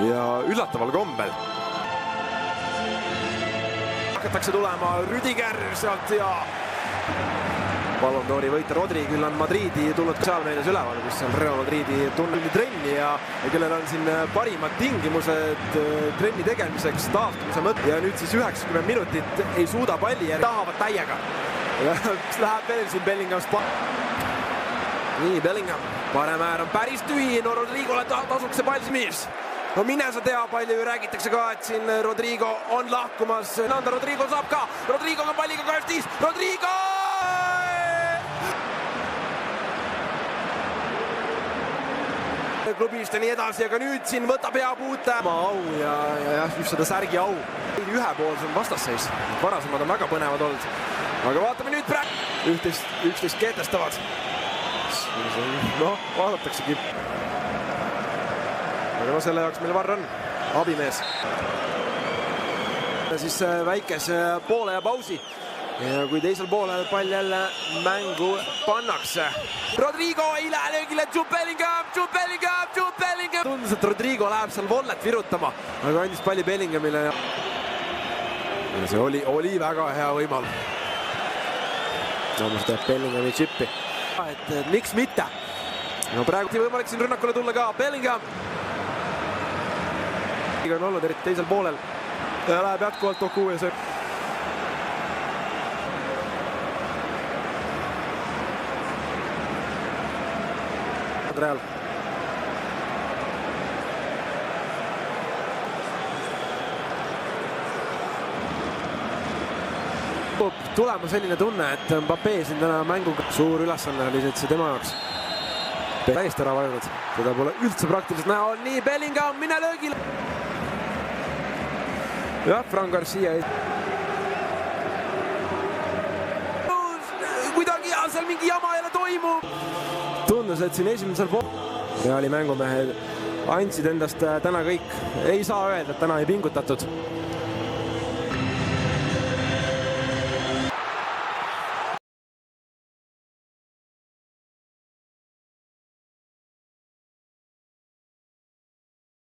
Ja üllataval kombel hakatakse tulema Rüdiger sealt ja Ballon d'Ori võita Rodri, küll on Madridi tulnud sotsiaalmeedias üleval, kus on Real Madridi tunneli trenni ja kellel on siin parimad tingimused trenni tegemiseks, taastumise mõtte ja nüüd siis 90 minutit ei suuda palli järgi, tahavad täiega. Läheb veel siin Bellingham's. Nii, Bellingham, parem äär on päris tühi, no Rodrigole tasuks see pall smiis. No mine sa tea, palju räägitakse ka, et siin Rodrigo on lahkumas. Nanda Rodrigo saab ka. Rodrigo on palliga kastis. Rodrigo! Klubist ja nii edasi, aga nüüd siin võtab hea puute. Au ja just seda särgi au. Ühepoolsem vastasseis. Varasemad on väga põnevad olnud. Aga vaatame nüüd praegu. Üksteist keetestavad. No, vaadataksegi. Aga no selle jaoks meil varr on, abimees. Siis väikese poole ja pausi. Ja kui teisel poolel pall jälle mängu pannakse. Rodrigo ei lähe löögile, Jude Bellingham! Tundus, et Rodrigo läheb seal vollet virutama, aga andis palli Bellinghamile. Ja see oli väga hea võimal. No, mis teeb Bellinghami chippi. Et miks mitte? No praegu võimalik siin rünnakule tulla ka Bellingham. On olnud eriti teisel poolel ja läheb jätkuvalt Doku ja see Real. Tulema selline tunne, et Mbappé siin täna mänguga suur ülesanne oli see tema jaoks. Täiesti ära vajunud, seda pole üldse praktiliselt näha. Nii, Bellingham, mine löögile! Ja, Fran Garcia. Kuidagi seal mingi jama jälle toimub. Tundus, et siin esimesel pool. Reali mängumehed andsid endast täna kõik. Ei saa öelda, et täna ei pingutatud.